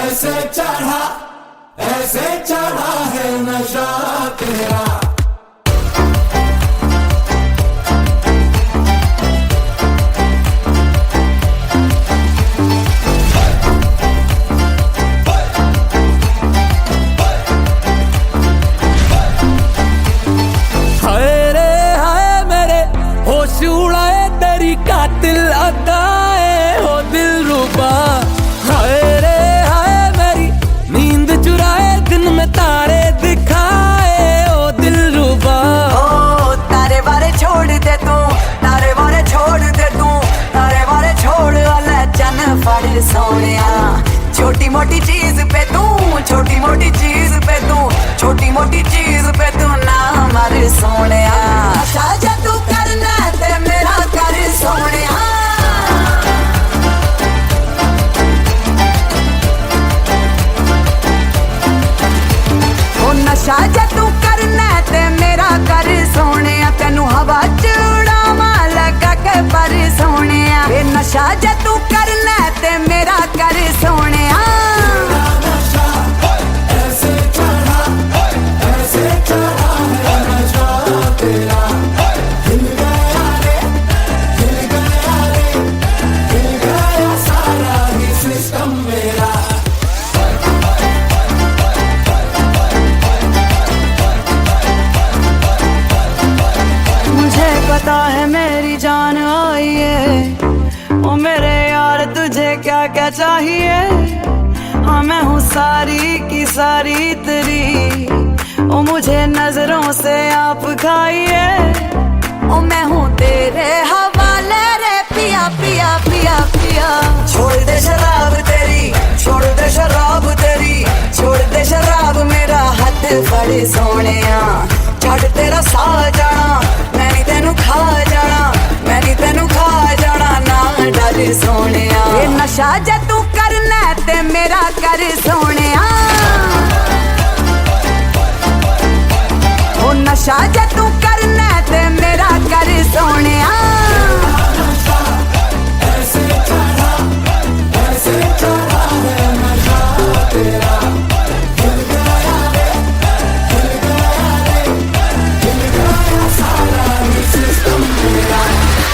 ऐसे चढ़ा है नशा तेरा। हाय रे हाय मेरे होश उड़ाए तेरी कातिल अदाएं हो दिलरुबा। हाय रे हाय मेरी नींद चुराए दिन में तारे दिखाए ओ दिलरुबा। ओ तारे बारे छोड़ दे तू, तारे बारे छोड़ दे तू, तारे बारे छोड़ वाला चन फड़ सोनिया। छोटी मोटी चीज पे तू, छोटी मोटी चीज पे तू, छोटी मोटी चीज पे तू ना मर सोनिया। साजा तू करना ते मेरा कर सोनिया। ओ नशा जा तू करना ते मेरा कर सोनिया। तेनू हवा च उड़ावा लगा के पर सोनिया। ए नशा जा तू करना ते मेरा कर सोनिया। मुझे पता है मेरी जान आई है, ओ मेरे यार तुझे क्या क्या चाहिए। हाँ मैं हूँ सारी की सारी तेरी, ओ मुझे नजरों से आप खाइए। ओ मैं हूँ तेरे हवाले रे पिया पिया पिया पिया। छोड़ दे शराब तेरी, छोड़ दे शराब तेरी, छोड़ दे शराब मेरा हाथ फड़ सोनिया। छड़ तेरा सा जाना मैं नी तेनू खा जाना, मैं नी तेनू खा जाना ना डर सोनिया। ये नशा जे तू करना ते मेरा कर सोनिया। ओ नशा जे तू करना ते मेरा कर सोनिया।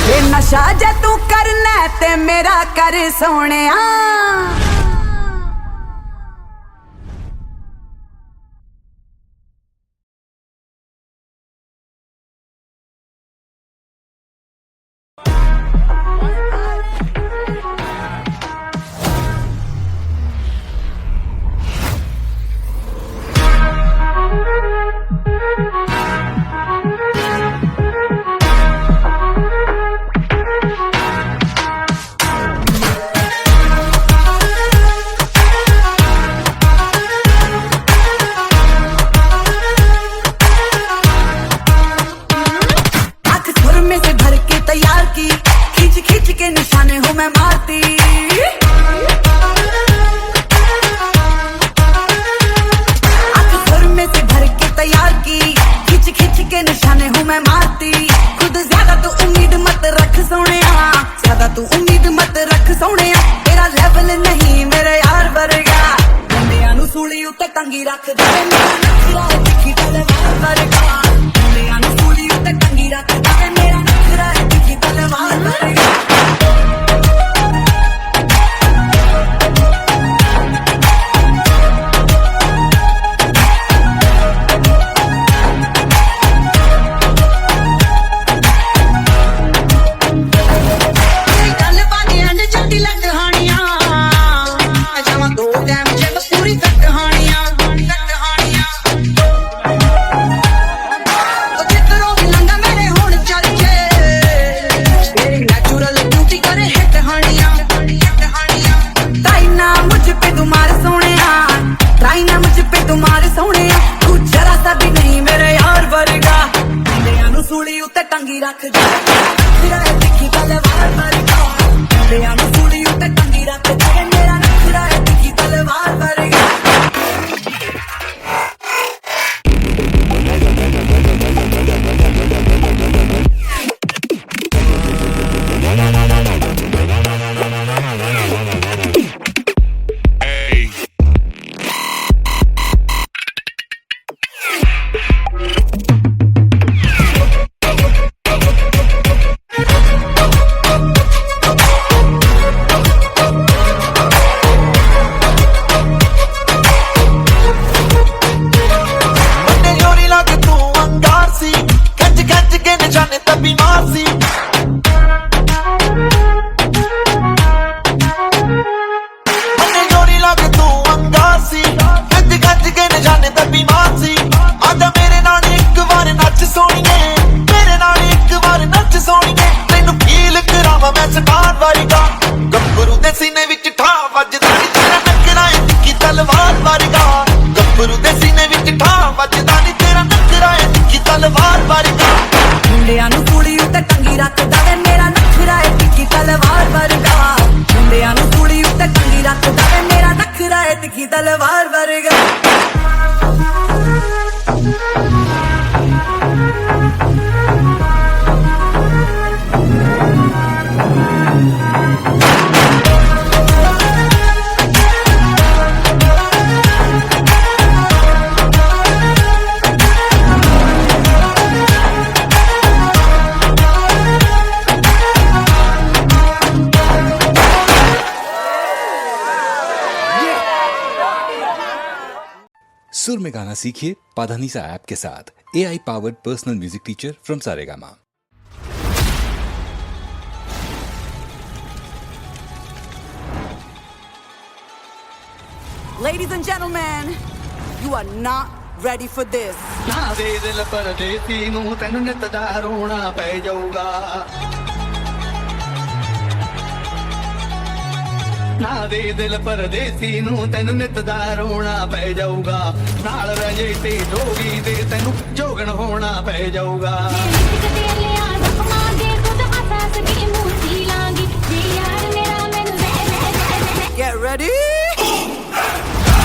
ये नशा जे तू करना ते मेरा कर सोनिया। निशाने हूँ मैं मारती। आंख भर में से भर के तैयार की, खिंच खिंच के निशाने हूँ मैं मारती। खुद ज्यादा तू उम्मीद मत रख सोनिया, ज्यादा तू उम्मीद मत रख सोनिया। तेरा लेवल नहीं मेरे यार वर्गा, बंदियां नू सूली उत्ते टंगी रख दे। मेरा नखरा है दिखी तलवार वर्गा, बंदियां नू सूली उत्ते टंगी रख दे। मेरा नखरा है दिखी तलवार वर्गा। तिखी तलवार वर्गा। सुर में गाना सीखिए पाधानीसा ऐप के साथ AI powered personal music teacher from Saregama. Ladies and gentlemen, you are not ready for this. ਨਾ ਦੇ ਦਿਲ ਪਰਦੇਸੀ ਨੂੰ ਤੈਨੂੰ ਨਿਤ ਦਾ ਰੋਣਾ ਪੈ ਜਾਊਗਾ। ਨਾ ਦੇ ਦਿਲ ਪਰਦੇਸੀ ਨੂੰ ਤੈਨੂੰ ਨਿਤ ਦਾ ਰੋਣਾ ਪੈ ਜਾਊਗਾ। ਨਾਲ ਰਜੇ ਤੇ ਜੋਗੀ ਦੇ ਤੈਨੂੰ ਜੋਗਣ ਹੋਣਾ ਪੈ ਜਾਊਗਾ। Get ready.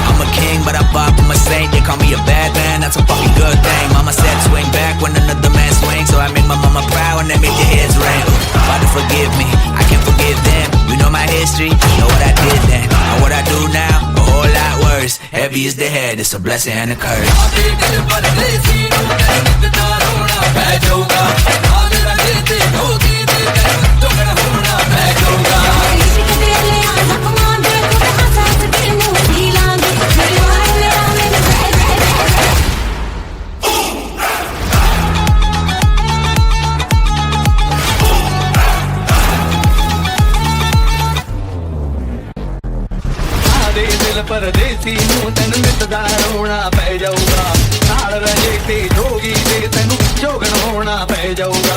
I'm a king, but I bop, I'm a saint. They call me a bad man, that's a fucking good thing. Mama said swing back when another man swings, so I make my mama proud and they make their heads ring. Father forgive me, I can't forgive them. You know my history, know what I did then. And what I do now, a whole lot worse. Heavy is the head, it's a blessing and a curse. ਪਰਦੇਸੀ ਨੂੰ ਤੈਨੂੰ ਨਿਤ ਦਾ ਰੋਣਾ ਪੈ ਜਾਊਗਾ। ਨਾਲ ਰਜੇ ਤੇ ਜੋਗੀ ਦੇ ਤੈਨੂੰ ਜੋਗਣ ਹੋਣਾ ਪੈ ਜਾਊਗਾ।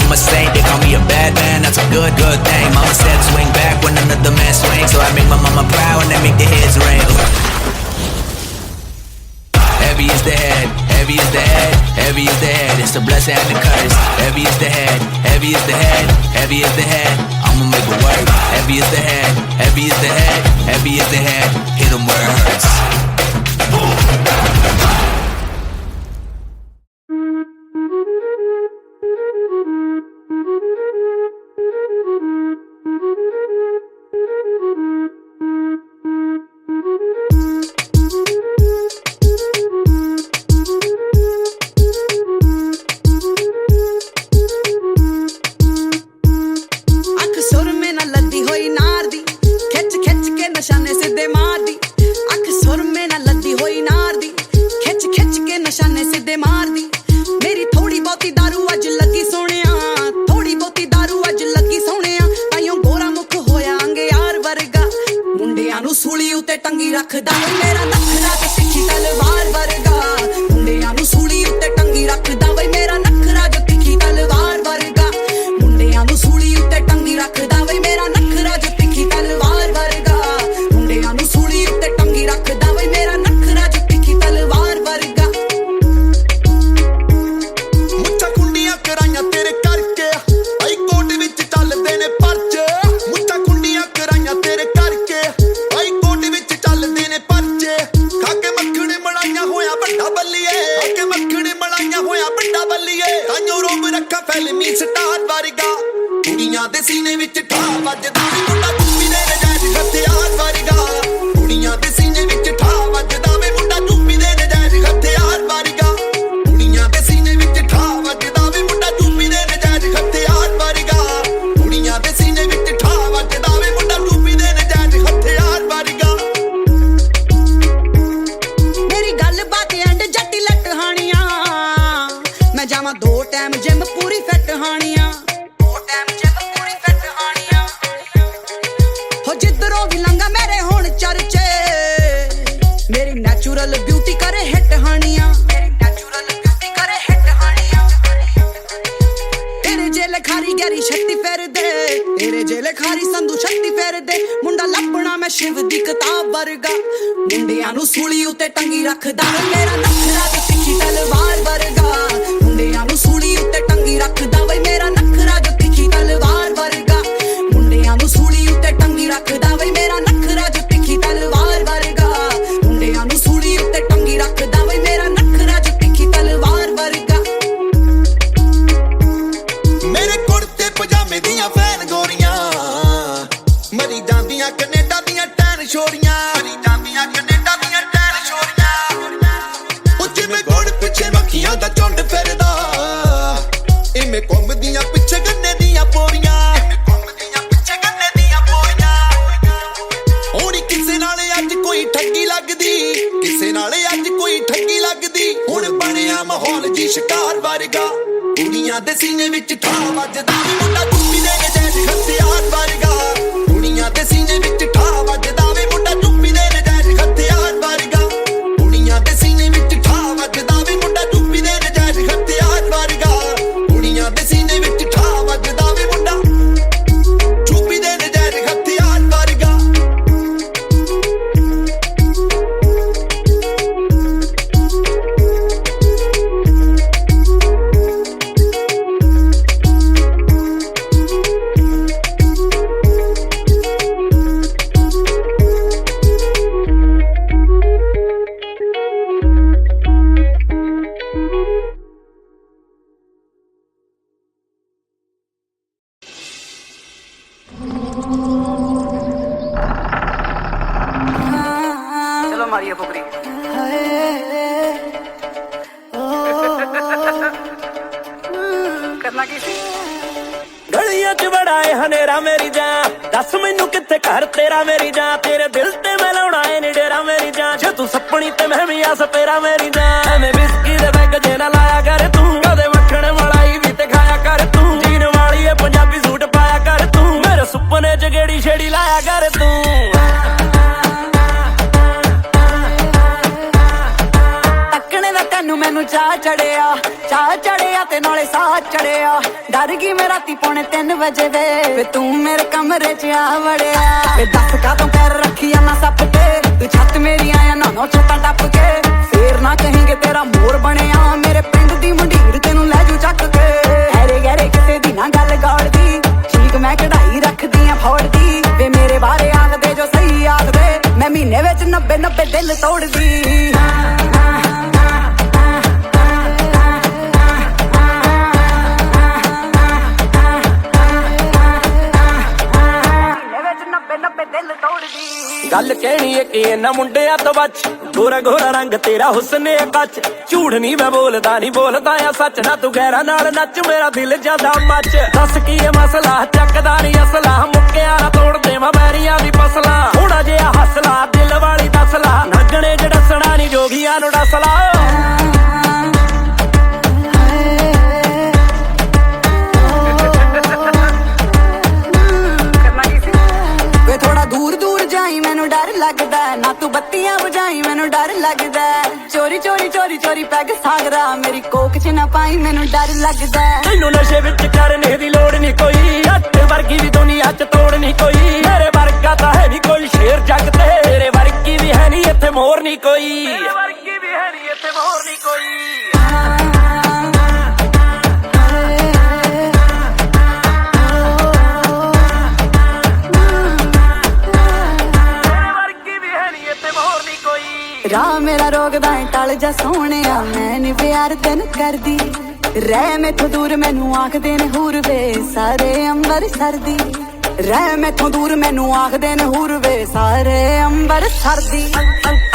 I'm a saint, they call me a bad man, that's a good thing. Mama said swing back when another man swings, so I make my mama proud and they make their heads ring. Heavy is the head, heavy is the head, heavy is the head. It's a blessing and a curse. Heavy is the head, heavy is the head, heavy is the head. I'ma make it work. Heavy is the head, heavy is the head, heavy is the head. Hit 'em where it hurts. निशाने सीधे मार दी, अख सुर में ना लद्दी होई नार दी, खिच खिच के निशाने सीधे मार दी। मेरी थोड़ी बहुती दारू अज लगी सोनिया, थोड़ी बहुती दारू अज लगी सोनिया। ताइयों गोरा मुख होया अंगे यार वर्गा, मुंडियां नू सूली उते टंगी रखदा मेरा नखरा ते तिखी तलवार वर्गा। मुंडियां नू सूली उते टंगी रखदा वे मेरा नखरा जो तिखी तलवार वर्गा। मुंडियां नू सूली उते टंगी रखदा वे मेरा नखरा जो तिखी तलवार वर्गा। मुंडियां नू सूली उते टंगी रखदा वे मेरा नखरा जो तिखी तलवार वर्गा। मुच्छा कुंडियां कराइयां तेरे करके, हाई कोर्ट विच चलदे ने परचे। मुच्छा कुंडियां कराइयां तेरे करके, हाई कोर्ट विच चलदे ने परचे। खाके मक्खणे मलाइयां होया बड्डा बल्लीए, खाके मक्खणे मलाइयां होया बड्डा बल्लीए। ताइयों रोब रखा फिल्मी स्टार वर्गा, कुड़ियां दे सीने विच ठा वजदा वे मुंडा चूपी दे नजायज हथियार वर्गा। कुड़ियां दे सीने विच ठा वजदा वे मुंडा चूपी दे नजायज हथियार वर्गा। कुड़ियां दे सीने विच ठा वजदा वे मुंडा चूपी दे नजायज हथियार वर्गा। कुड़ियां दे सीने विच ठा वजदा वे मुंडा चूपी दे नजायज हथियार वर्गा। मेरी गल बात एंड जट्टी लट हानियां, मैं जावां 2 टाइम जिम पूरी फिट हानियां। 2 टाइम ਵਾਰੀ ਛੱਤੀ ਫੇਰ ਦੇ ਤੇਰੇ ਜੇਲੇ ਖਾਰੀ ਸੰਧੂ ਛੱਤੀ ਫੇਰ ਦੇ ਮੁੰਡਾ ਲੱਭਣਾ ਮੈਂ ਸ਼ਿਵ ਦੀ ਕਿਤਾਬ ਵਰਗਾ ਮੁੰਡਿਆਂ ਨੂੰ ਸੂਲੀ ਉੱਤੇ ਟੰਗੀ ਰੱਖਦਾ ਵੇ ਮੇਰਾ ਨਖਰਾ ਤੇ ਤਿੱਖੀ ਤਲਵਾਰ ਵਰਗਾ ਮੁੰਡਿਆਂ ਨੂੰ ਸੂਲੀ ਉੱਤੇ ਟੰਗੀ ਰੱਖਦਾ ਵੇ ਮੇਰਾ ਨਖਰਾ ਜੋ ਤਿੱਖੀ ਤਲਵਾਰ ਵਰਗਾ ਮੁੰਡਿਆਂ ਨੂੰ ਸੂਲੀ ਉੱਤੇ ਟੰਗੀ ਰੱਖਦਾ ਵੇ ਮੇਰਾ ਨਖਰਾ ਜੋ ਤਿੱਖੀ ਤਲਵਾਰ ਵਰਗਾ ਮੁੰਡਿਆਂ ਨੂੰ ਸੂਲੀ ਉੱਤੇ ਟੰਗੀ ਰੱਖਦਾ ਵੇ ਮੇਰਾ ਨਖਰਾ ਜੋ ਤਿੱਖੀ ਤਲਵਾਰ ਵਰਗਾ ਮੇਰੇ ਕੁੜਤੇ ਪਜਾਮੇ ਦੀਆਂ ਫੈਨ ਗੋਰੀਆਂ ਮਰੀ ਜਾਂਦੀਆਂ ਕੈਨੇਡਾ ਦੀਆਂ ਟੈਨ ਛੋਰੀਆਂ ਮਰੀ ਜਾਂਦੀਆਂ ਕੈਨੇਡਾ ਦੀਆਂ ਟੈਨ ਛੋਰੀਆਂ ਉਹ ਜਿਵੇਂ ਗੋੜ ਪਿੱਛੇ ਮੱਖੀਆਂ ਦਾ ਝੁੰਡ ਫਿਰਦਾ ਇਵੇਂ ਘੁੰਮਦੀਆਂ ਪਿੱਛੇ ਗੰਨੇ ਦੀਆਂ ਪੋਰੀਆਂ ਇਵੇਂ ਘੁੰਮਦੀਆਂ ਪਿੱਛੇ ਗੰਨੇ ਦੀਆਂ ਪੋਰੀਆਂ ਹੁਣ ਕਿਸੇ ਨਾਲ ਅੱਜ ਕੋਈ ਠੱਗੀ ਲੱਗਦੀ ਕਿਸੇ ਨਾਲ ਅੱਜ ਕੋਈ ਠੱਗੀ ਲੱਗਦੀ ਹੁਣ ਬਣਿਆ ਮਾਹੌਲ ਜੀ ਸ਼ਿਕਾਰ ਵਰਗਾ ਕੁੜੀਆਂ ਦੇ ਸੀਨੇ ਵਿੱਚ ਠਾਹ ਵੱਜਦਾ ਵੀ ਮੁੰਡਾ ਚੁੱਪੀ ਦੇ ਨਜਾਇਜ਼ ਹਥਿਆਰ ਵਰਗਾ ਕੁੜੀਆਂ ਦੇ ਸੀਨੇ ਵਿੱਚ ਠਾਹ ਵੱਜਦਾ ਵੀ ਮੁੰਡਾ ਚੁੱਪੀ ਦੇ ਨਜਾਇਜ਼ ਹਥਿਆਰ ਵਰਗਾ ਕੁੜੀਆਂ ਦੇ ਸੀਨੇ ਵਿੱਚ ਠਾਹ ਵੱਜਦਾ ਵੀ ਮੁੰਡਾ ਚੁੱਪੀ ਦੇ ਨਜਾਇਜ਼ ਹਥਿਆਰ ਵਰਗਾ ਕੁੜੀਆਂ ਦੇ ਸੀਨੇ ਵਿੱਚ ਠਾਹ ਵੱਜਦਾ ਵੀ ਮੁੰਡਾ ਚੁੱਪੀ ਦੇ ਨਜਾਇਜ਼ ਹਥਿਆਰ ਵਰਗਾ चलो मारिए फुकरी करना की सी ਗਲੀਆਂ 'ਚ ਬੜਾ ਏ ਹਨੇਰਾ ਮੇਰੀ ਜਾਨ ਦੱਸ ਮੈਨੂੰ ਕਿੱਥੇ ਘਰ ਤੇਰਾ ਮੇਰੀ ਜਾਨ ਤੇਰੇ ਦਿਲ ਤੇ ਮੈਂ ਲਾਉਣਾ ਏ ਨੀ ਡੇਰਾ ਮੇਰੀ ਜਾਨ ਜੇ ਤੂੰ ਸੱਪਣੀ ਤੇ ਮੈਂ ਵੀ ਆ ਸਪੇਰਾ ਮੇਰੀ ਜਾਨ ਐਵੇਂ ਵਿਸਕੀ ਦੇ ਬੈਗ ਜੇ ਨਾ ਲਾਇਆ ਕਰ ਤੂੰ ਕਦੇ ਮੱਖਣ ਮਲਾਈ ਵੀ ਤੇ ਖਾਇਆ ਕਰ ਤੂੰ ਜੀਨ ਵਾਲੀ ਏ ਪੰਜਾਬੀ ਸੂਟ ਪਾਇਆ ਕਰ ਤੂੰ ਮੇਰੇ ਸੁਪਨੇ 'ਚ ਗੇੜੀ ਛੇੜੀ ਲਾਇਆ ਕਰ ਤੂੰ ਤੱਕਣੇ ਦਾ ਤੈਨੂੰ ਮੈਨੂੰ ਚਾਹ ਚੜਿਆ ਤੇ ਨਾਲੇ ਸਾਹ ਚੜਿਆ ਡਰ ਗਈ ਮੈਂ ਰਾਤੀ 2:45 ਵਜੇ ਵੇ ਤੂੰ ਮੇਰੇ ਕਮਰੇ 'ਚ ਆ ਵੜਿਆ ਵੇ ਦੱਸ ਕਾਹਤੋਂ ਪੈਰ ਰੱਖੀਆਂ ਨਾ ਸੱਪ ਤੇ ਤੂੰ ਛੱਤ ਮੇਰੀ ਆਇਆ ਨਾ ਛੱਤਾਂ ਟੱਪ ਕੇ ਫੇਰ ਨਾ ਕਹੀਂ ਤੇਰਾ ਮੋਰ ਬਣਿਆ ਮੇਰੇ ਪਿੰਡ ਦੀ ਮੰਡੀਰ ਤੈਨੂੰ ਲੈ ਜੂ ਚੱਕ ਕੇ ਹੈਰੇ ਗਹਿਰੇ ਕਿਸੇ ਦੀ ਨਾ ਗੱਲ ਗਾੜਦੀ ਠੀਕ ਮੈਂ ਕਢਾਈ ਰੱਖਦੀ ਆ ਫੌੜਦੀ ਵੇ ਮੇਰੇ ਬਾਰੇ ਆਖਦੇ ਜੋ ਸਹੀ ਆਖਦੇ ਮੈਂ ਮਹੀਨੇ ਵਿੱਚ 90 ਦਿਲ ਤੋੜਦੀ ਗੱਲ ਕਹਿਣੀ ਏ ਕਿ ਇਹਨਾਂ ਮੁੰਡਿਆਂ ਤੋਂ ਬਚ ਗੋਰਾ ਗੋਰਾ ਰੰਗ ਤੇਰਾ ਹੁਸਨ ਏ ਕੱਚ ਝੂਠ ਨਹੀਂ ਮੈਂ ਬੋਲਦਾ ਨਹੀਂ ਬੋਲਦਾ ਆ ਸੱਚ ਨਾ ਤੂੰ ਗੈਰਾ ਨਾਲ ਨੱਚ ਮੇਰਾ ਦਿਲ ਜਾਂਦਾ ਮੱਚ ਦੱਸ ਕੀ ਏ ਮਸਲਾ ਚੱਕਦਾ ਨਹੀਂ ਅਸਲਾ ਮੁੱਕਿਆ ਨਾ ਤੋੜ ਦੇਵਾਂ ਬੈਰੀਆਂ ਦੀ ਫਸਲਾ ਥੋੜਾ ਜਿਹਾ ਹੱਸਲਾ ਦਿਲ ਵਾਲੀ ਦੱਸਲਾ ਨੱਚਣੇ ਚ ਡੱਸਣਾ ਨਹੀਂ ਜੋਗੀਆਂ ਨੂੰ ਡੱਸਲਾ ਲੱਗਦਾ ਨਾ ਤੂੰ ਬੱਤੀਆਂ ਬੁਝਾਈ ਮੈਨੂੰ ਡਰ ਲੱਗਦਾ ਚੋਰੀ ਪੈਗ ਸਾਗਰਾ ਮੇਰੀ ਕੋਕ 'ਚ ਨਾ ਪਾਈ ਮੈਨੂੰ ਡਰ ਲੱਗਦਾ ਤੈਨੂੰ ਨਸ਼ੇ ਵਿੱਚ ਕਰਨੇ ਦੀ ਲੋੜ ਨਹੀਂ ਕੋਈ ਅੱਟ ਵਰਗੀ ਵੀ ਦੁਨੀਆ 'ਚ ਤੋੜ ਨਹੀਂ ਕੋਈ ਮੇਰੇ ਵਰਗਾ ਤਾਂ ਹੈ ਨਹੀਂ ਕੋਈ ਸ਼ੇਰ ਜੱਗ ਤੇ ਤੇਰੇ ਵਰਗੀ ਵੀ ਹੈ ਨਹੀਂ ਇੱਥੇ ਮੋਰ ਨਹੀਂ ਕੋਈ ਮੇਰੇ ਵਰਗੀ ਵੀ ਹੈ ਨਹੀਂ ਇੱਥੇ ਮੋਰ ਨਹੀਂ ਕੋਈ ਰਾਹ ਮੇਰਾ ਰੋਕਦਾ ਏ ਟਲ ਜਾ ਸੋਹਣਿਆ ਮੈਂ ਨੀ ਪਿਆਰ ਤੈਨੂੰ ਕਰਦੀ ਰਹਿ ਮੈਥੋਂ ਦੂਰ ਮੈਨੂੰ ਆਖਦੇ ਨੇ ਹੂਰ ਵੇ ਸਾਰੇ ਅੰਬਰ ਸਰਦੀ ਰਹਿ ਮੈਥੋਂ ਦੂਰ ਮੈਨੂੰ ਆਖਦੇ ਨੇ ਹੂਰ ਵੇ ਸਾਰੇ ਅੰਬਰ ਸਰਦੀ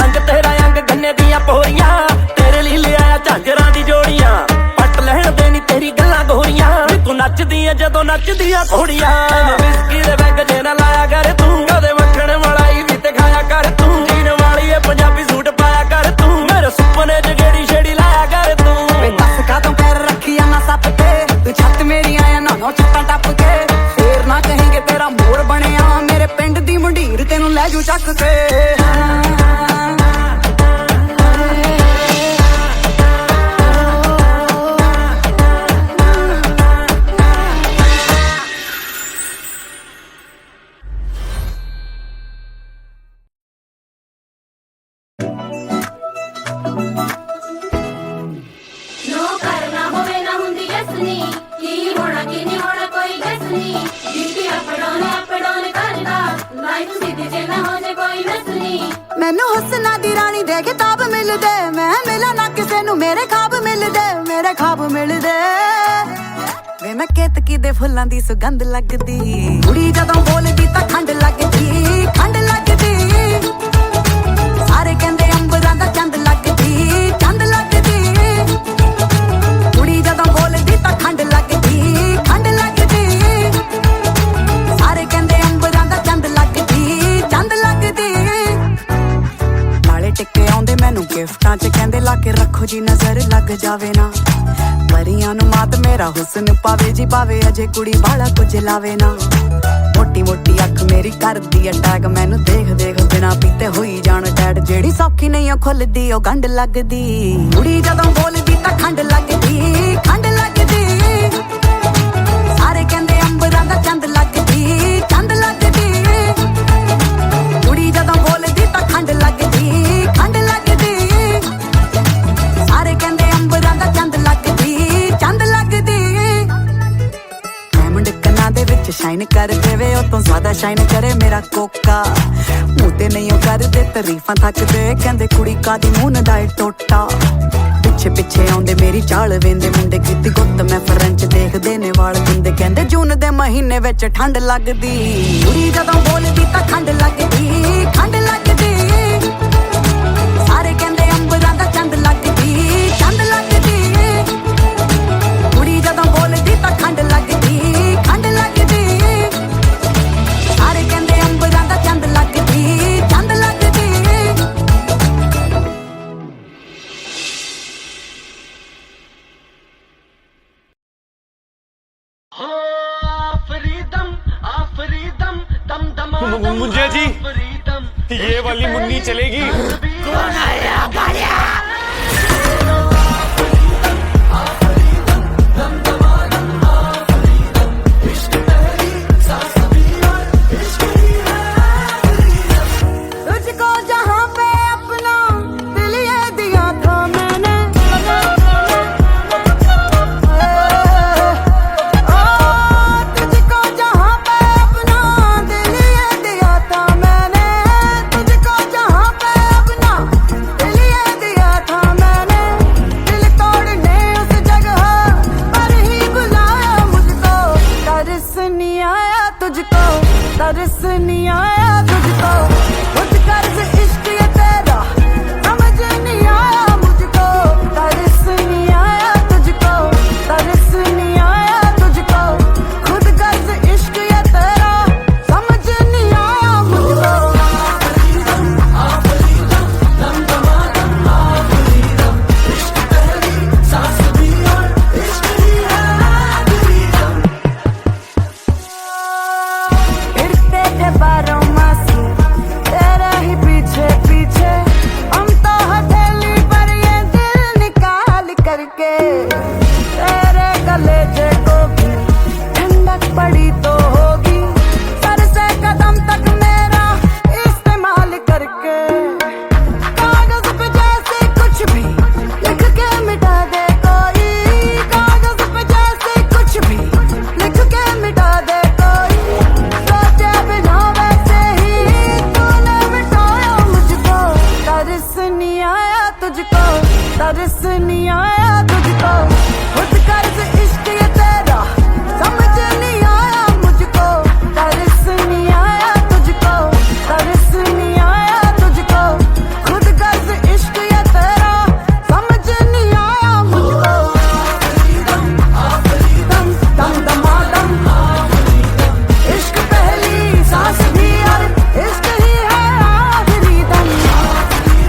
ਅੰਗ ਤੇਰਾ ਅੰਗ ਗੰਨੇ ਦੀਆਂ ਪੋਰੀਆਂ ਤੇਰੇ ਲਈ ਲਿਆਇਆ ਝਾਂਜਰਾਂ ਦੀ ਜੋੜੀਆਂ ਪੱਟ ਲੈਣ ਦੇ ਨੀ ਤੇਰੀ ਗੱਲਾਂ ਗੋਰੀਆਂ ਤੂੰ ਨੱਚਦੀ ਏ ਜਦੋਂ ਨੱਚਦੀਆਂ ਘੋੜੀਆਂ ਵਿਸਕੀ ਦੇ ਬੈਗ ਜੇ ਨਾ ਲਾਇਆ ਕਰ ਤੂੰ ਕਦੇ ਮੱਖਣ ਮਲਾਈ ਵੀ ਤੇ ਖਾਇਆ ਕਰ ਤੂੰ ਜੀਨ ਵਾਲੀ ਏ ਪੰਜਾਬੀ ਸੂਟ ਪਾਇਆ ਕਰ ਤੂੰ ਮੇਰੇ ਸੁਪਨੇ 'ਚ ਗੇੜੀ ਛੇੜੀ ਲਾਇਆ ਕਰ ਤੂੰ ਵੇ ਦੱਸ ਕਾਹਤੋਂ ਪੈਰ ਰੱਖੀਆਂ ਨਾ ਸੱਪ ਤੇ ਤੂੰ ਛੱਤ ਮੇਰੀ ਆਇਆ ਨਾ ਛੱਤਾਂ ਟੱਪ ਕੇ ਫੇਰ ਨਾ ਕਹੀਂ ਤੇਰਾ ਮੋਰ ਬਣਿਆ ਮੇਰੇ ਪਿੰਡ ਦੀ ਮੰਡੀਰ ਤੈਨੂੰ ਲੈ ਜੂ ਚੱਕ ਕੇ होना की नहीं होना कोई गैस नहीं बीपी अप डाउन करदा लाइफ सीधी जे ना हो जे कोई नस नहीं मैनू हुस्ना दी रानी दे किताब मिल दे मैं मिला ना किसे नू मेरे ख्वाब मिल दे वे मैं केतकी दे फुल्लां दी सुगंध लगदी कुड़ी जदों बोलदी तां खंड लगदी सारे कहंदे अंबरां दा चंद लगदी कुड़ी जदों बोलदी तां खंड लगदी सारे कहंदे अंबरां दा चंद लगदी नाले टिक्के आउंदे मैनू गिफ्टां च कहंदे ला के रखो जी नजर लग जावे ना परियां नू मात मेरा हुस्न पावे जी पावे अजे कुड़ी वाला कुछ लावे ना मोटी मोटी अख मेरी करदी अटैक मैनू देख बिना पीते होई जान डैड जेड़ी सौखी नहीं ओ खुलदी ओ गंढ लगदी कुड़ी जदों बोलदी तां खंड लगदी सारे कहंदे अंबरां दा चंद लगदी कुड़ी जदों बोलदी तां खंड लगदी सारे कहंदे अंबरां दा चंद लगदी डायमंड कन्ना दे विच शाइन कर देवे ओ तो ज्यादा शाइन करे मेरा कोका मुंह ते नहीं ओ कर दे तारीफां थक दे कहंदे कुड़ी कादी मून दा टोटा पिछे आउंदे मेरी चाल वेंदे मुंडे कीती गुत्त मैं फ्रेंच देखदे ने वाल दिंदे कहंदे जून दे महीने विच ठंड लगदी कुड़ी जदों बोलदी तां खंड लगदी सारे कहंदे अंबरां दा चंद लगदी कुड़ी जदों बोलदी तां खंड लगदी सारे कहंदे अंबरां दा चंद लगदी मुंजिया जी ये वाली मुन्नी चलेगी कौन आया बालिया तुझको जहाँ पे अपना दिल ये दिया था मैंने तुझको जहाँ पे अपना दिल ये दिया था मैंने तुझको जहाँ पे अपना दिल ये दिया था मैंने दिल तोड़ने उस जगह पर ही बुलाया मुझको तरस नहीं आया तुझको तरस नहीं आया तुझको खुद कर्ज इश्क ये तेरा समझ नहीं आया मुझको तरस नहीं आया तुझको तरस नहीं आया तुझको खुद कर्ज इश्क ये तेरा समझ नहीं आया मुझको फिरते थे बारों मासी तेरे ही पीछे पीछे हम तो हथेली पर ये दिल निकाल करके तेरे कलेजे को भी ठंडक पड़ी तो होगी सर से कदम तक मेरा इस्तेमाल करके कागज पे जैसे कुछ भी लिख के मिटा दे कोई कागज पे जैसे कुछ भी लिख के मिटा दे कोई सोचे बिना वैसे ही तूने मिटाया मुझको तरस नहीं आया तुझको तरस नहीं आया तुझको खुद कर्ज इश्क ये तेरा समझ नहीं आया मुझको तरस नहीं आया तुझको तरस नहीं आया तुझको खुद कर्ज इश्क ये तेरा समझ नहीं आया मुझको दम दम दमादम इश्क पहली सांस भी और इश्क ही है आखिरी दम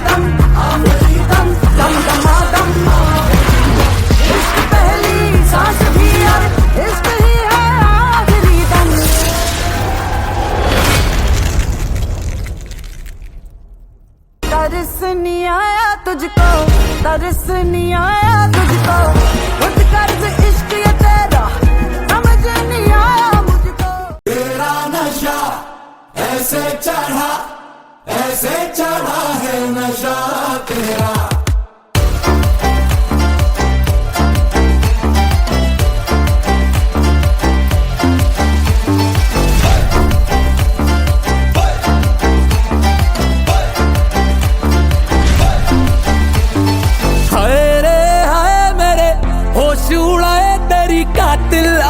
दम दम दमादम इश्क पहली सांस भी और इश्क ही है आखिरी दम तरस नहीं आया तुझको तरस नहीं आया तुझको खुद कर्ज इश्क ये तेरा समझ नहीं आया मुझको तेरा नशा ऐसे चढ़ा है नशा तेरा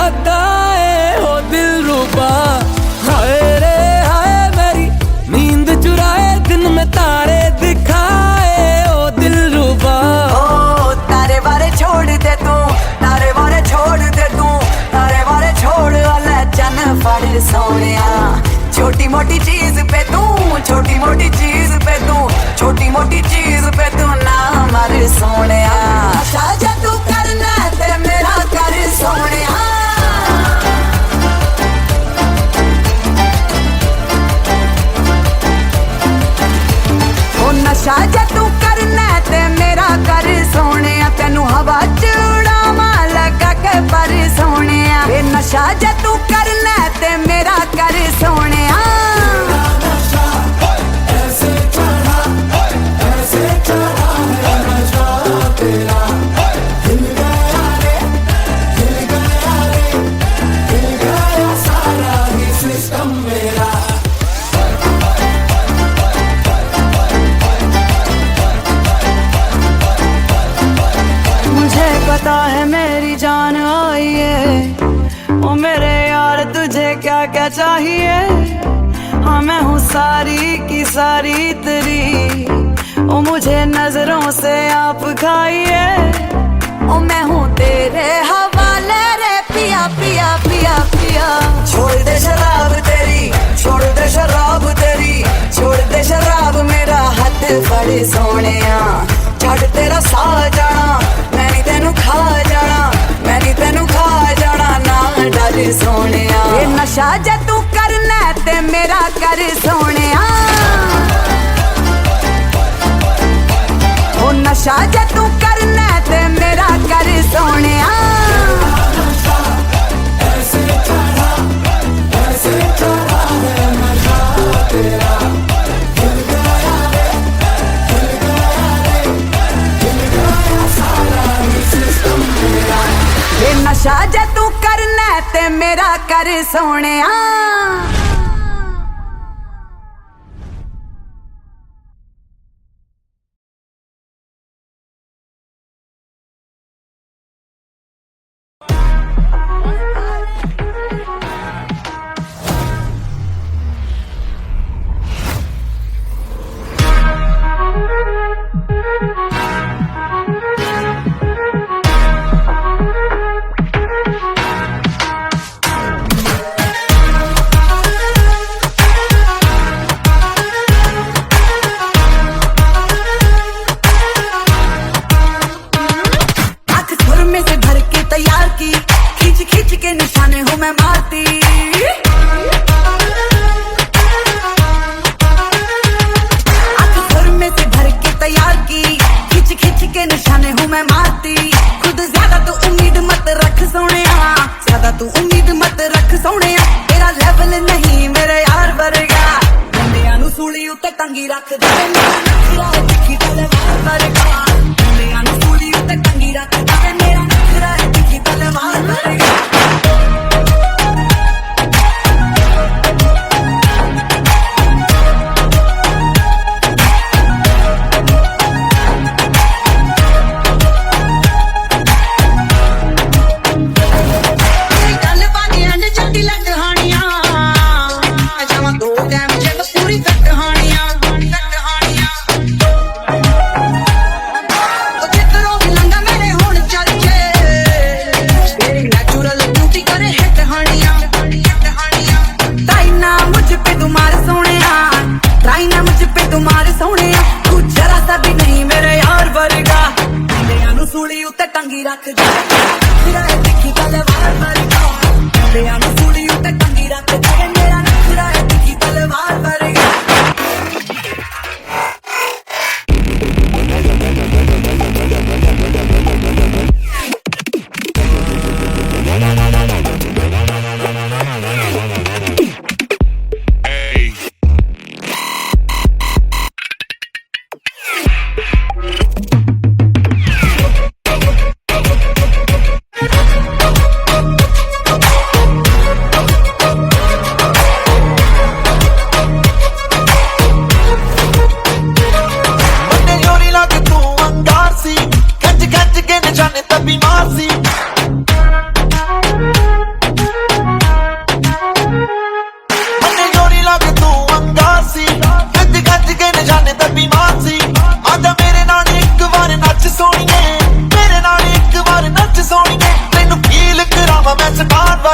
अदाए हो दिल रुबा। हाय रे हाय मेरी नींद चुराए दिन में तारे दिखाए ओ दिल रुबा। ओ तारे बारे छोड़ दे तू, तारे बारे छोड़ दे तू, तारे बारे छोड़ वाला चन फड़ सोनिया। छोटी मोटी चीज पे तू, छोटी मोटी चीज पे तू, छोटी मोटी चीज पे तू ना मर सोनिया। शाजा तू करना ते मेरा कर सोनिया। ओ नशा जे तू करना ते मेरा कर सोनिया। तेनू हवा च उड़ावा लगा के पर सोनिया। ए नशा जे तू करना ते मेरा कर सोनिया। ऐसे चढ़ा है नशा तेरा। हिल गया रे, हिल गया रे, हिल गया सारा ही सिस्टम मेरा। मुझे पता है मेरी जान आई है, ओ मेरे यार तुझे क्या क्या चाहिए। हाँ मैं हूँ सारी की सारी तेरी, ओ मुझे नजरों से आप खाइए। ओ मैं हूँ तेरे हवाले रे पिया पिया पिया पिया। छोड़ दे शराब तेरी, छोड़ दे शराब तेरी, छोड़ दे शराब मेरा हाथ फड़ सोनिया। छड़ तेरा सा जाना, मैं नहीं तेनू खा जाना, मैं नहीं तेनू खा जाना ना डर सोनिया। ये नशा जे तू करना ते मेरा कर सोनिया। ओ नशा जे तू करना ते मेरा कर सोनिया। ऐसे चढ़ा है नशा तेरा। हिल गया रे, हिल गया रे, हिल गया सारा ही सिस्टम मेरा। ये नशा जे तू करना ते मेरा कर सोनिया। तैयार की, खींच खींच के निशाने हूँ मैं मारती। आंख भर में से भर के तैयार की, खींच खींच के निशाने हूँ मैं मारती। खुद ज्यादा तू उम्मीद मत रख सोनिया, ज्यादा तू उम्मीद मत रख सोनिया। तेरा लेवल नहीं मेरे यार वर्गा, बंदियां नू सूली उत्ते टंगी रख दे। दिखी तलवार वर्गा, बंदियां नू सूली उत्ते टंगी रख दे। मेरा नखरा है दिखी तलवार वर्गा।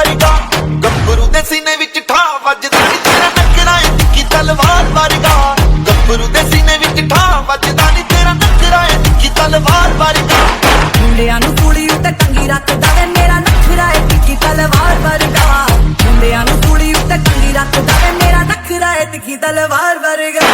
ਵਰਗਾ ਗੱਭਰੂ ਦੇ ਸੀਨੇ ਵਿੱਚ ਠਾ ਵੱਜਦਾ ਨੀ ਤੇਰਾ ਨਖਰਾ ਏ ਤਿੱਖੀ ਤਲਵਾਰ ਵਰਗਾ ਗੱਭਰੂ ਦੇ ਸੀਨੇ ਵਿੱਚ ਠਾ ਵੱਜਦਾ ਨੀ ਤੇਰਾ ਨਖਰਾ ਏ ਤਿੱਖੀ ਤਲਵਾਰ ਵਰਗਾ ਮੁੰਡਿਆਂ ਨੂੰ ਸੂਲੀ ਉੱਤੇ ਟੰਗੀ ਰੱਖਦਾ ਵੇ ਮੇਰਾ ਨਖਰਾ ਏ ਤਿੱਖੀ ਤਲਵਾਰ ਵਰਗਾ ਮੁੰਡਿਆਂ ਨੂੰ ਸੂਲੀ ਉੱਤੇ ਟੰਗੀ ਰੱਖਦਾ ਵੇ ਮੇਰਾ ਨਖਰਾ ਏ ਤਿੱਖੀ ਤਲਵਾਰ ਵਰਗਾ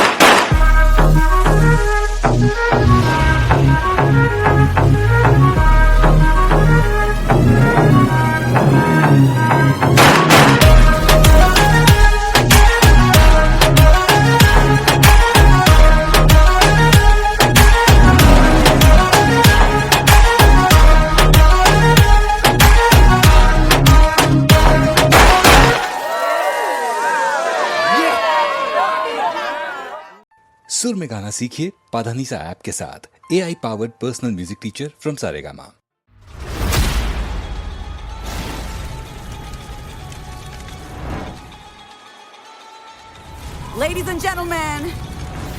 सुर में गाना सीखिए पाधानीसा ऐप के साथ AI powered personal music teacher from Saregama. Ladies and gentlemen,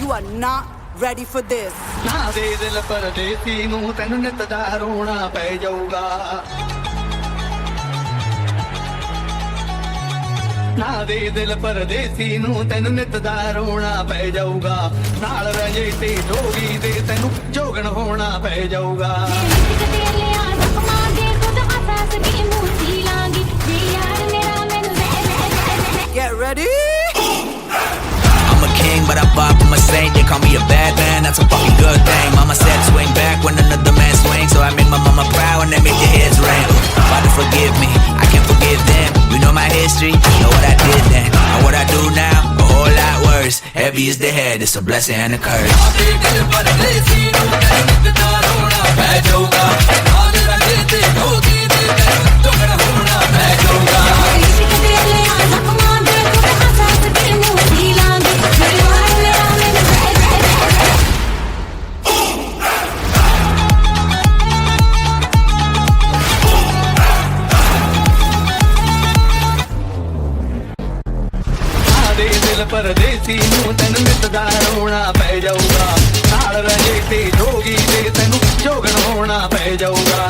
you are not ready for this. ਨਾ ਦੇ ਦਿਲ ਪਰਦੇਸੀ ਨੂੰ ਤੈਨੂੰ ਨਿਤ ਦਾ ਰੋਣਾ ਪੈ ਜਾਊਗਾ ਨਾ ਦੇ ਦਿਲ ਪਰਦੇਸੀ ਨੂੰ ਤੈਨੂੰ ਨਿਤ ਦਾ ਰੋਣਾ ਪੈ ਜਾਊਗਾ ਨਾਲ ਰਹਿ ਤੇ ਜੋਗੀ ਤੇ ਤੈਨੂੰ ਜੋਗਣ ਹੋਣਾ ਪੈ ਜਾਊਗਾ Get ready. I'm a king, but I bop, I'm a saint. They call me a bad man, that's a fucking good thing. Mama said swing back when another man swings, so I make my mama proud and they make their heads ring. Father forgive me, I can't forgive them. You know my history, you know what I did then. And what I do now, a whole lot worse. Heavy is the head, it's a blessing and a curse. ਪਰਦੇਸੀ ਨੂੰ ਤੈਨੂੰ ਨਿਤ ਦਾ ਰੋਣਾ ਪੈ ਜਾਊਗਾ ਨਾਲ ਰਹਿ ਤੇ ਜੋਗੀ ਤੇ ਤੈਨੂੰ ਜੋਗਣ ਹੋਣਾ ਪੈ ਜਾਊਗਾ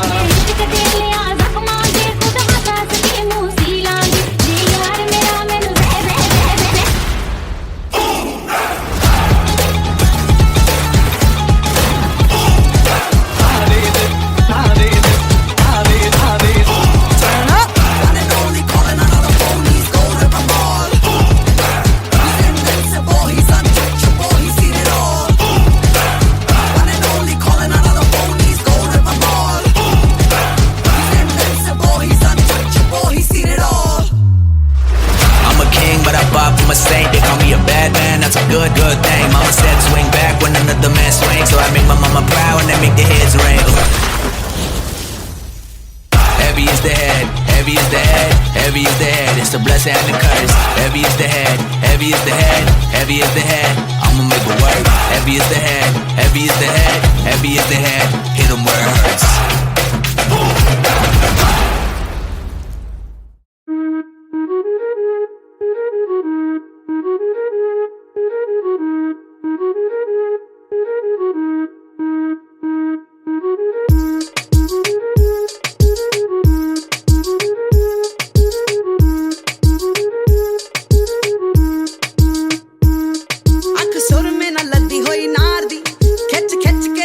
I'm a saint, they call me a bad man, that's a good thing. Mama said swing back when another man swings, so I make my mama proud and they make their heads ring. Heavy is the head, heavy is the head, heavy is the head, it's the blessing and the curse. Heavy is the head, heavy is the head, heavy is the head, I'ma make it work. Heavy is the head, heavy is the head, heavy is the head, hit 'em where it hurts.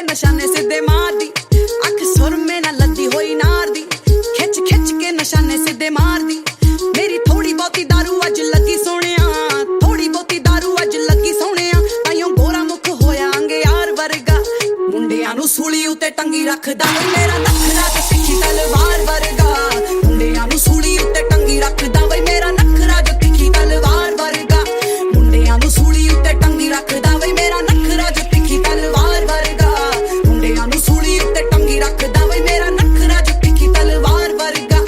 ਨਿਸ਼ਾਨੇ ਸਿੱਧੇ ਮਾਰਦੀ ਅੱਖ ਸੁਰਮੇ ਨਾਲ ਲੱਦੀ ਹੋਈ ਨਾਰ ਦੀ ਖਿੱਚ ਖਿੱਚ ਕੇ ਨਿਸ਼ਾਨੇ ਸਿੱਧੇ ਮਾਰਦੀ ਮੇਰੀ ਥੋੜੀ ਬਹੁਤੀ ਦਾਰੂ ਅੱਜ ਲੱਗੀ ਸੋਹਣਿਆ ਥੋੜੀ ਬਹੁਤੀ ਦਾਰੂ ਅੱਜ ਲੱਗੀ ਸੋਹਣਿਆ ਤਾਈਓ ਗੋਰਾ ਮੁਖ ਹੋਇਆ ਅੰਗਿਆਰ ਵਰਗਾ ਮੁੰਡਿਆਂ ਨੂੰ ਸੂਲੀ ਉੱਤੇ ਟੰਗੀ ਰੱਖਦਾ ਮੇਰਾ ਨਖਰਾ ਤੇ ਤਿੱਖੀ ਤਲਵਾਰ ਵਰਗਾ ਮੁੰਡਿਆਂ ਨੂੰ ਸੂਲੀ ਉੱਤੇ ਟੰਗੀ ਰੱਖਦਾ ਵੇ ਮੇਰਾ ਨਖਰਾ ਜੋ ਤਿੱਖੀ ਤਲਵਾਰ ਵਰਗਾ ਮੁੰਡਿਆਂ ਨੂੰ ਸੂਲੀ ਉੱਤੇ ਟੰਗੀ ਰੱਖਦਾ ਵੇ ਮੇਰਾ ਨਖਰਾ ਜੋ ਤਿੱਖੀ ਤਲਵਾਰ ਵਰਗਾ ਮੁੰਡਿਆਂ ਨੂੰ ਸੂਲੀ ਉੱਤੇ ਟੰਗੀ ਰੱਖਦਾ ਵੇ ਮੇਰਾ ਨਖਰਾ ਜੋ ਤਿੱਖੀ ਤਲਵਾਰ ਵਰਗਾ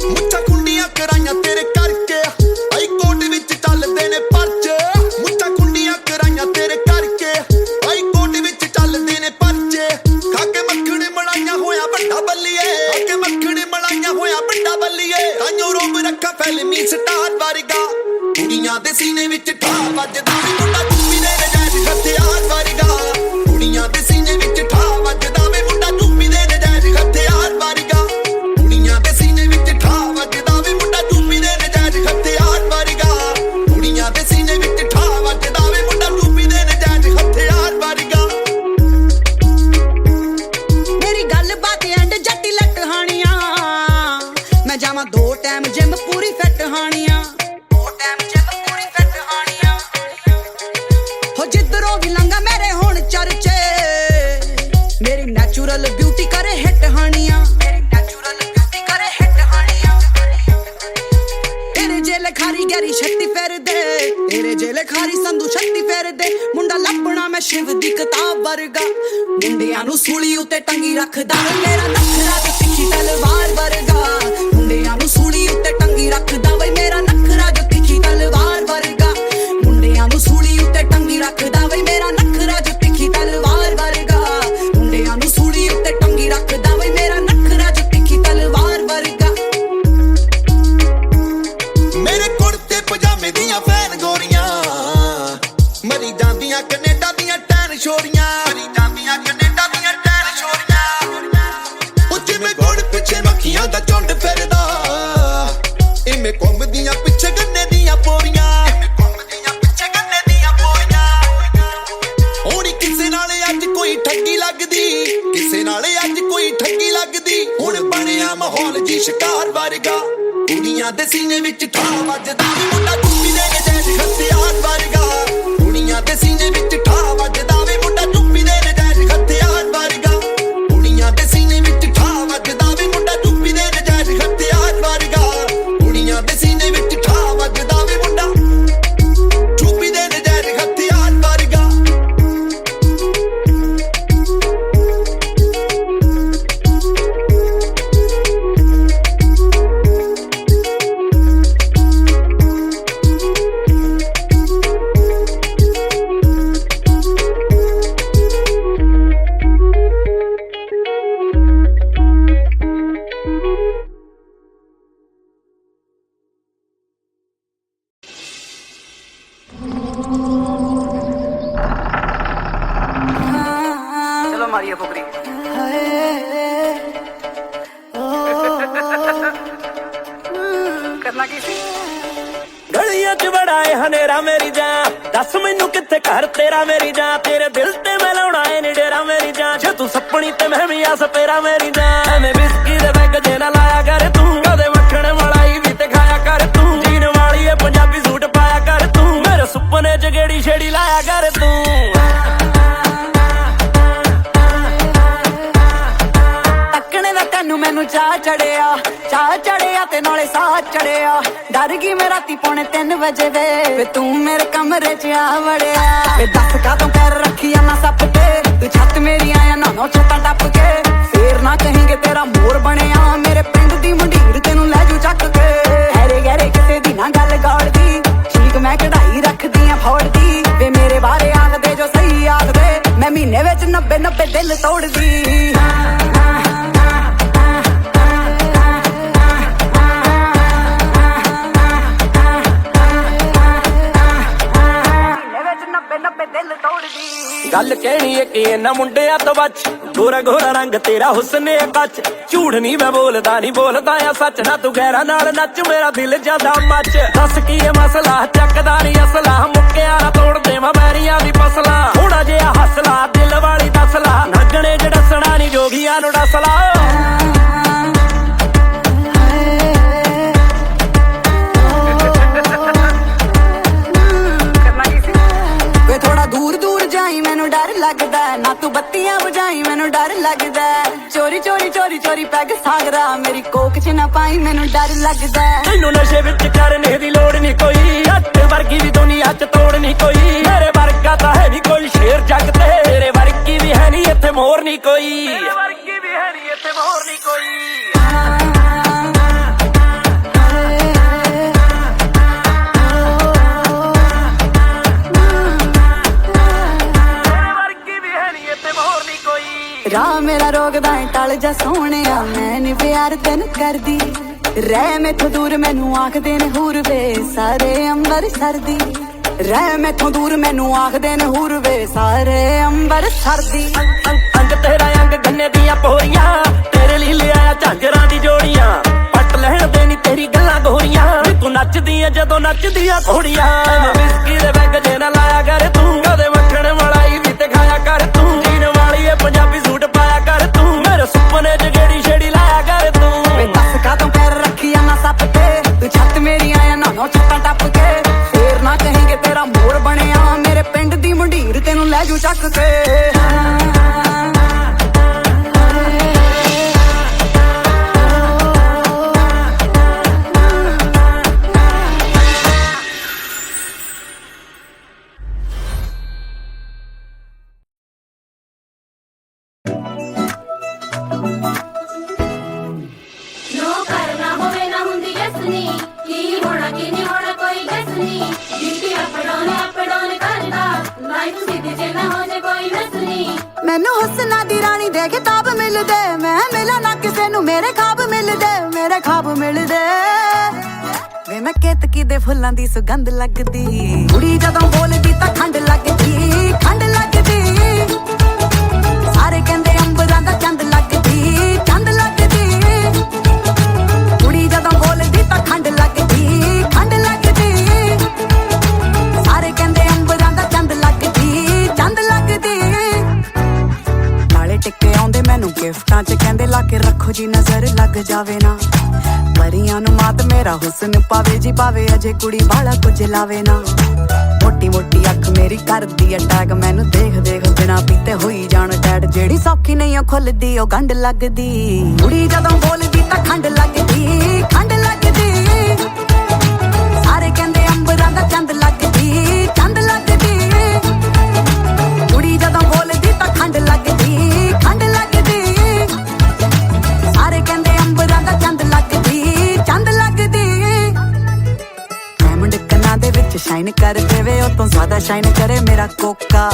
ਮੁੱਛਾਂ ਕੁੰਡੀਆਂ ਕਰਾਈਆਂ ਤੇਰੇ ਕਰਕੇ ਆਈ ਕੋਟ ਵਿੱਚ ਚੱਲਦੇ ਨੇ ਪਰਚੇ ਮੁੱਛਾਂ ਕੁੰਡੀਆਂ ਕਰਾਈਆਂ ਤੇਰੇ ਕਰਕੇ ਆਈ ਕੋਟ ਵਿੱਚ ਚੱਲਦੇ ਨੇ ਪਰਚੇ ਖਾ ਕੇ ਮੱਖਣ ਮਲਾਈਆਂ ਹੋਇਆ ਵੱਡਾ ਬੱਲੀਏ ਖਾ ਕੇ ਮੱਖਣ ਮਲਾਈਆਂ ਹੋਇਆ ਵੱਡਾ ਬੱਲੀਏ ਤਾਈਓ ਰੋਬ ਰੱਖਾ ਫਿਲਮੀ ਸਟਾਰ ਵਰਗਾ ਕੁੜੀਆਂ ਦੇ ਸੀਨੇ ਵਿੱਚ ਠਾ ਵੱਜਦਾ ਵੇ ਮੁੰਡਾ ਚੁੱਪੀ ਦੇ ਨਜਾਇਜ਼ ਹਥਿਆਰ ਵਰਗਾ ਕੁੜੀਆਂ ਦੇ ਸੀਨੇ ਵਿੱਚ ਠਾ ਵੱਜਦਾ ਵੇ ਮੁੰਡਾ ਚੁੱਪੀ ਦੇ ਨਜਾਇਜ਼ ਹਥਿਆਰ ਵਰਗਾ ਕੁੜੀਆਂ ਦੇ ਜਾਵਾਂ 2 ਟਾਈਮ ਜਿਮ ਪੂਰੀ ਫਿੱਟ ਹਾਣੀਆਂ 2 ਟਾਈਮ ਜਿਮ ਪੂਰੀ ਫਿੱਟ ਹਾਣੀਆਂ ਹੋ ਜਿੱਧਰੋਂ ਵੀ ਲੰਘਾ ਮੇਰੇ ਹੁਣ ਚਰਚੇ ਮੇਰੀ ਨੈਚੁਰਲ ਬਿਊਟੀ ਕਰੇ ਹਿੱਟ ਹਾਣੀਆਂ ਮੇਰੀ ਨੈਚੁਰਲ ਬਿਊਟੀ ਕਰੇ ਹਿੱਟ ਹਾਣੀਆਂ ਤੇਰੇ ਜੇਲੇ ਖਾਰੀ ਗੈਰੀ ਛੱਤੀ ਫਿਰਦੇ ਤੇਰੇ ਜੇਲੇ ਖਾਰੀ ਸੰਧੂ ਛੱਤੀ ਫਿਰਦੇ ਮੁੰਡਾ ਲੱਭਣਾ ਮੈਂ ਸ਼ਿਵ ਦੀ ਕਿਤਾਬ ਵਰਗਾ ਮੁੰਡਿਆਂ ਨੂੰ ਸੂਲੀ ਉੱਤੇ ਟੰਗੀ ਰੱਖਦਾ ਮੇਰਾ ਨਖਰਾ ਤੇ ਤਿੱਖੀ ਤਲਵਾਰ ਵਰਗਾ ਮੁੰਡਿਆਂ ਨੂੰ ਸੂਲੀ ਉੱਤੇ ਟੰਗੀ ਰੱਖਦਾ ਵੇ ਮੇਰਾ ਨਖਰਾ ਜੋ ਤਿੱਖੀ ਤਲਵਾਰ ਵਰਗਾ ਮੁੰਡਿਆਂ ਨੂੰ ਸੂਲੀ ਉੱਤੇ ਟੰਗੀ ਰੱਖਦਾ ਵੇ ਮੇਰਾ ਨਖਰਾ ਜੋ ਤਿੱਖੀ ਤਲਵਾਰ ਵਰਗਾ ਮੁੰਡਿਆਂ ਨੂੰ ਸੂਲੀ ਉੱਤੇ ਟੰਗੀ ਰੱਖਦਾ ਵੇ ਮੇਰਾ ਨਖਰਾ ਜੋ ਤਿੱਖੀ ਤਲਵਾਰ ਵਰਗਾ ਮੇਰੇ ਕੁੜਤੇ ਪਜਾਮੇ ਦੀਆਂ ਫੈਨ ਗੋਰੀਆਂ ਮਰੀ ਜਾਂਦੀਆਂ ਕੈਨੇਡਾ ਦੀਆਂ ਟੈਨ ਛੋਰੀਆਂ ਮਰੀ ਜਾਂਦੀਆਂ ਕੈਨੇਡਾ ਦੀਆਂ ਟੈਨ ਛੋਰੀਆਂ ਉਹ ਜਿਵੇਂ ਗੋੜ ਪਿੱਛੇ ਮੱਖੀਆਂ ਦਾ ਝੁੰਡ ਫਿਰਦਾ ਇਵੇਂ ਘੁੰਮਦੀਆਂ ਪਿੱਛੇ ਗੰਨੇ ਦੀਆਂ ਪੋਰੀਆਂ ਇਵੇਂ ਘੁੰਮਦੀਆਂ ਪਿੱਛੇ ਗੰਨੇ ਦੀਆਂ ਪੋਰੀਆਂ ਹੋਣੀ ਕਿਸੇ ਨਾਲ ਅੱਜ ਕੋਈ ਠੱਗੀ ਲੱਗਦੀ ਕਿਸੇ ਨਾਲ ਅੱਜ ਕੋਈ ਠੱਗੀ ਲੱਗਦੀ ਹੁਣ ਬਣਿਆ ਮਾਹੌਲ ਜੀ ਸ਼ਿਕਾਰ ਵਰਗਾ ਕੁੜੀਆਂ ਦੇ ਸੀਨੇ ਵਿੱਚ ਠਾਹ ਵੱਜਦਾ ਵੀ ਮੁੰਡਾ ਚੁੱਪੀ ਦੇ ਨਜਾਇਜ਼ ਹਥਿਆਰ ਵਰਗਾ ਕੁੜੀਆਂ ਦੇ ਸੀਨੇ ਵਿੱਚ ਠਾਹ ਵੱਜਦਾ ਵੀ ਮੁੰਡਾ ਚੁੱਪੀ ਦੇ ਨਜਾਇਜ਼ ਹਥਿਆਰ ਵਰਗਾ ਕੁੜੀਆਂ ਦੇ ਸੀਨੇ ਵਿੱਚ ਠਾਹ ਵੱਜਦਾ ਵੀ ਮੁੰਡਾ ਚੁੱਪੀ ਦੇ ਨਜਾਇਜ਼ ਹਥਿਆਰ ਵਰਗਾ ਕੁੜੀਆਂ ਦੇ ਸੀਨੇ ਵਿੱਚ ਠਾਹ ਵੱਜਦਾ ਵੀ ਮੁੰਡਾ ਚੁੱਪੀ ਦੇ ਨਜਾਇਜ਼ ਹਥਿਆਰ ਵਰਗਾ चलो मारिए फुकरी करना की सी ਗਲੀਆਂ 'ਚ ਬੜਾਏ ਹਨੇਰਾ ਮੇਰੀ ਜਾਨ ਦੱਸ ਮੈਨੂੰ ਕਿੱਥੇ ਘਰ ਤੇਰਾ ਮੇਰੀ ਜਾਨ ਤੇਰੇ ਦਿਲ ਤੇ ਮੈਂ ਲਾਉਣਾ ਏ ਨੀ ਡੇਰਾ ਮੇਰੀ ਜਾਨ ਜੇ ਤੂੰ ਸੱਪਣੀ ਤੇ ਮੈਂ ਵੀ ਆ ਸਪੇਰਾ ਮੇਰੀ ਜਾਨ ਐਵੇਂ ਵਿਸਕੀ ਦੇ ਬੈਗ ਜੇ ਨਾ ਲਾਇਆ ਕਰ ਤੂੰ ਕਦੇ ਮੱਖਣ ਮਲਾਈ ਵੀ ਤੇ ਖਾਇਆ ਕਰ ਤੂੰ ਜੀਣ ਵਾਲੀ ਏ ਪੰਜਾਬੀ ਸੂਟ ਪਾਇਆ ਕਰ ਤੂੰ ਮੇਰੇ ਸੁਪਨੇ 'ਚ ਗੇੜੀ ਛੇੜੀ ਲਾਇਆ ਕਰ ਤੂੰ ਤੈਨੂੰ ਮੈਨੂੰ ਚਾਹ ਚੜਿਆ ਤੇ ਨਾਲੇ ਸਾਹ ਚੜਿਆ ਡਰ ਗਈ ਮੈਂ ਰਾਤੀ 2:45 ਵਜੇ ਵੇ ਤੂੰ ਮੇਰੇ ਕਮਰੇ 'ਚ ਆ ਵੜਿਆ ਵੇ ਦੱਸ ਕਾਹਤੋਂ ਪੈਰ ਰੱਖੀ ਆ ਨਾ ਸੱਪ ਤੇ ਤੂੰ ਛੱਤ ਮੇਰੀ ਆਇਆ ਨਾ ਛੱਤਾਂ ਟੱਪ ਕੇ ਫੇਰ ਨਾ ਕਹੀਂ ਤੇਰਾ ਮੋਰ ਬਣਿਆ ਮੇਰੇ ਪਿੰਡ ਦੀ ਮੰਡੀਰ ਤੈਨੂੰ ਲੈ ਜੂ ਚੱਕ ਕੇ ਹੈਰੇ ਗਹਿਰੇ ਕਿਸੇ ਦੀ ਨਾ ਗੱਲ ਗਾੜਦੀ ਠੀਕ ਮੈਂ ਕਢਾਈ ਰੱਖਦੀ ਆ ਫੌੜਦੀ ਵੇ ਮੇਰੇ ਬਾਰੇ ਆਖਦੇ ਜੋ ਸਹੀ ਆਖਦੇ ਮੈਂ ਮਹੀਨੇ ਵਿੱਚ 90 ਦਿਲ ਤੋੜਦੀ ਗੱਲ ਕਹਿਣੀ ਏ ਕਿ ਇਹਨਾਂ ਮੁੰਡਿਆਂ ਤੋਂ ਬਚ ਗੋਰਾ ਗੋਰਾ ਰੰਗ ਤੇਰਾ ਹੁਸਨ ਏ ਕੱਚ ਝੂਠ ਨਹੀਂ ਮੈਂ ਬੋਲਦਾ ਆ ਸੱਚ ਨਾ ਤੂੰ ਗੈਰਾਂ ਨਾਲ ਨੱਚ ਮੇਰਾ ਦਿਲ ਜਾਂਦਾ ਮੱਚ ਦੱਸ ਕੀ ਏ ਮਸਲਾ ਚੱਕਦਾ ਨਹੀਂ ਅਸਲਾ ਮੁੱਕਿਆ ਨਾ ਤੋੜ ਦੇਵਾਂ ਬੈਰੀਆਂ ਦੀ ਫਸਲਾ ਥੋੜਾ ਜਿਹਾ ਹੱਸਲਾ ਦਿਲ ਵਾਲੀ ਦੱਸਲਾ ਨੱਚਣੇ ਚ ਡੱਸਣਾ ਨਹੀਂ ਜੋਗੀਆਂ ਨੂੰ ਡੱਸਲਾ लगदा ना तू बत्तियां बुझाई मैनू डर लगदा चोरी चोरी चोरी चोरी पैग सागरा मेरी कोक च ना पाई मैनू डर लगदा तैनू नशे विच करने दी लोड़ नहीं कोई हट वर्गी भी दुनिया च तोड़ नहीं कोई मेरे वर्गा तां है नहीं कोई शेर जग ते तेरे वर्गी भी है नहीं इत्थे मोर नहीं कोई मेरे वर्गी भी है नहीं इत्थे मोर नहीं कोई राह मेरा रोकदा है टल जा सोहणिया मैं नी प्यार तेन करदी रह मैथों दूर मैनू आखदे ने हूर वे सारे अंबर सरदी रह मैथों दूर मैनू आखदे ने हूर वे सारे अंबर सरदी अंग तेरा अंग गन्ने दियां पोरियां तेरे लिए ले आया झांजरां दी जोड़ियां पट लहण दे नी तेरी गल्लां गोरियां तू नचदी है जदों नचदियां घोड़ियां विस्की दे बैग जे ना लाया कर तू कदे मक्खण मलाई भी ते खाया कर तू जीण वाली है पंजाबी सूट पाया कर तू मेरे सुपने च गेड़ी छेड़ी लाया कर तू वे दस कातों पैर रखिया नहीं की होना की नहीं होना कोई गैस नहीं बीपी अप डाउन करदा लाइफ सीधी जे ना हो जे कोई नस नहीं मैनू हुस्ना दी रानी दे किताब मिल दे मैं मिला ना किसे नू मेरे खाब मिल दे वे मैं केतकी दे फुल्लां दी सुगंध लगदी कुड़ी जदों बोलदी तां खंड लगदी सारे कहंदे अंबरां दा चंद लगदी कुड़ी जदों बोलदी तां खंड लगदी सारे कहंदे अंबरां दा चंद लगदी नाले टिक्के आउंदे मैनू गिफ्टां च कहंदे ला के रखो जी नजर लग जावे ना परियां नू मात मेरा हुस्न पावे जी पावे अजे कुड़ी बाला कुछ लावे ना मोटी मोटी अख मेरी करदी अटैक मैनू देख बिना पीते होई जान डैड जेड़ी सौखी नहीं ओ खुलदी ओ गंढ लगदी कुड़ी जदों बोलदी तां खंड लगदी सारे कहंदे अंबरां दा चंद लगदी कुड़ी जदों बोलदी तां खंड लगदी सारे कहंदे अंबरां दा चंद लगदी डायमंड कन्ना दे विच शाइन कर देवे ओ तो ज्यादा शाइन करे मेरा कोका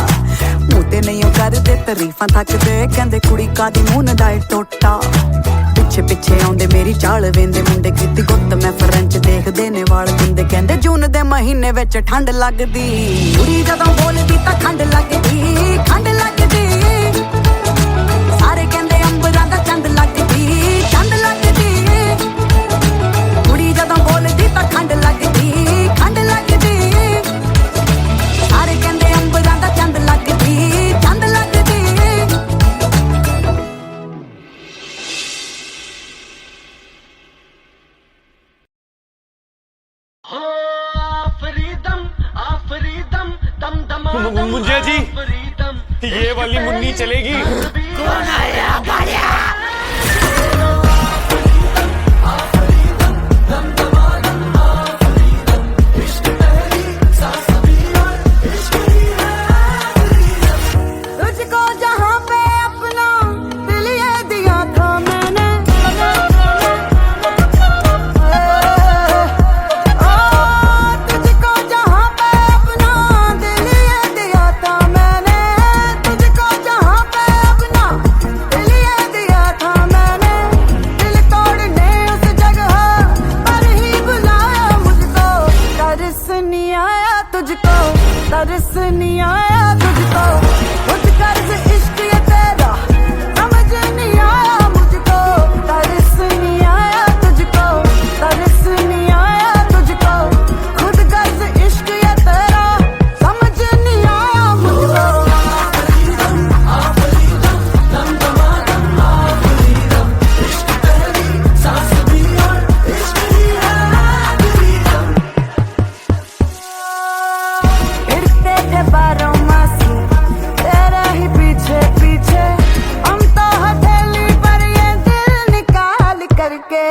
मुंह ते नहीं ओ कर दे तारीफां थक दे कहंदे कुड़ी कादी मून दा टोटा पिछे आउंदे मेरी चाल वेंदे मुंडे कीती गुत्त मैं फ्रेंच देखदे ने वाल दिंदे कहंदे जून दे महीने विच ठंड लगदी कुड़ी जदों बोलदी तां खंड लगदी सारे कहंदे अंबरां दा चंद लगदी कुड़ी जदों बोलदी तां खंड लगदी सारे कहंदे अंबरां दा चंद लगदी मुंजिया जी ये वाली मुन्नी चलेगी कौन आया बालिया तुझको जहां पे अपना दिल ये दिया था मैंने तुझको जहां पे अपना दिल ये दिया था मैंने तुझको जहां पे अपना दिल ये दिया था मैंने दिल तोड़ने उस जगह पर ही बुलाया मुझको तरस नहीं आया तुझको तरस नहीं आया तुझको खुद कर्ज इश्क ये तेरा समझ नहीं आया मुझको तरस नहीं आया तुझको तरस नहीं आया तुझको खुद कर्ज इश्क ये तेरा समझ नहीं आया मुझको फिरते थे बारों मासी तेरे ही पीछे पीछे हम तो हथेली पर ये दिल निकाल करके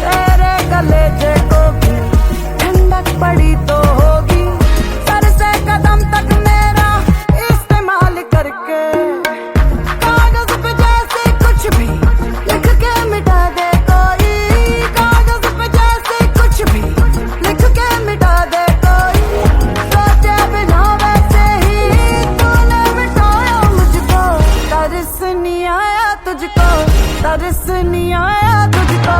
तेरे कलेजे को भी ठंडक पड़ी तो होगी सर से कदम तक मेरा इस्तेमाल करके कागज पे जैसे कुछ भी लिख के मिटा दे कोई कागज पे जैसे कुछ भी लिख के मिटा दे कोई सोचे बिना वैसे ही तूने मिटाया मुझको तरस नहीं आया तुझको तरस नहीं आया तुझको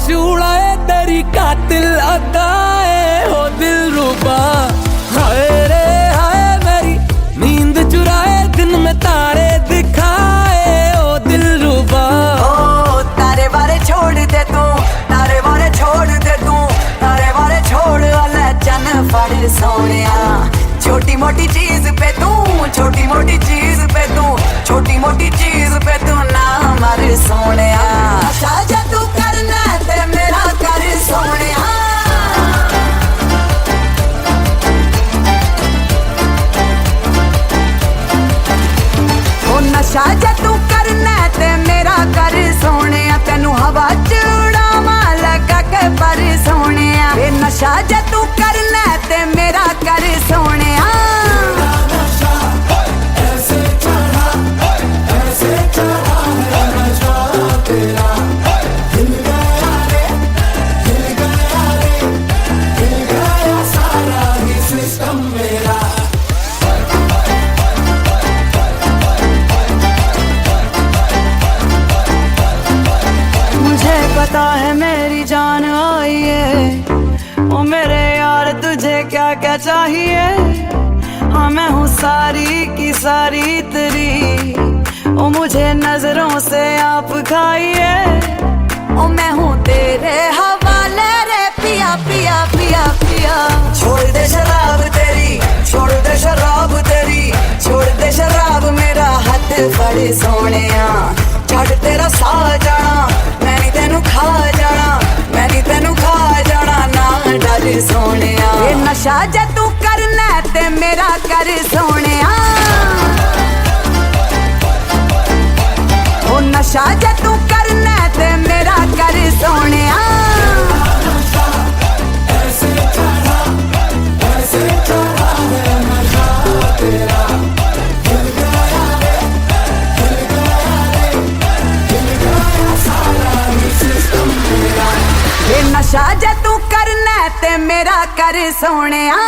होश उड़ाए तेरी कातिल अदाए हो दिलरुबा। हाय रे हाय मेरी नींद चुराए दिन में तारे दिखाए ओ दिलरुबा। ओ तारे बारे छोड़ दे तू, तारे बारे छोड़ दे तू, तारे बारे छोड़ वाला चन फड़ सोनिया। छोटी मोटी चीज पे तू, छोटी मोटी चीज पे तू, छोटी मोटी चीज पे तू ना मर सोनिया। शाजा तू करना ते मेरा कर सोनिया। ओ नशा जा तू करना ते मेरा कर सोनिया। तेनू हवा च उड़ावा लगा के पर सोनिया। ए नशा जा तू करना ते मेरा कर सोनिया। ऐसे चढ़ा है नशा तेरा, हिल गया रे, हिल गया रे, हिल गया सारा ही सिस्टम मेरा। मुझे पता है मेरी जान आई है, ओ मेरे यार तुझे क्या क्या चाहिए। हाँ मैं हूँ सारी की सारी तेरी, ओ मुझे नजरों से आप खाइए। ओ मैं हूँ तेरे हवाले रे पिया पिया पिया पिया। छोड़ दे शराब तेरी, छोड़ दे शराब तेरी, छोड़ दे शराब मेरा हाथ फड़ सोनिया। छड़ तेरा सा जाना मैंने तेनू खा जाना, मैंने तेनू खा जाना ना डर सोनिया। ये नशा जे तू करना ते मेरा कर सोनिया। ओ नशा जे तू करना ते मेरा कर सोनिया। ऐसे चढ़ा है नशा तेरा, हिल गया रे, हिल गया रे, हिल गया सारा ही सिस्टम मेरा। ये नशा जे तू करना ते मेरा कर सोनिया।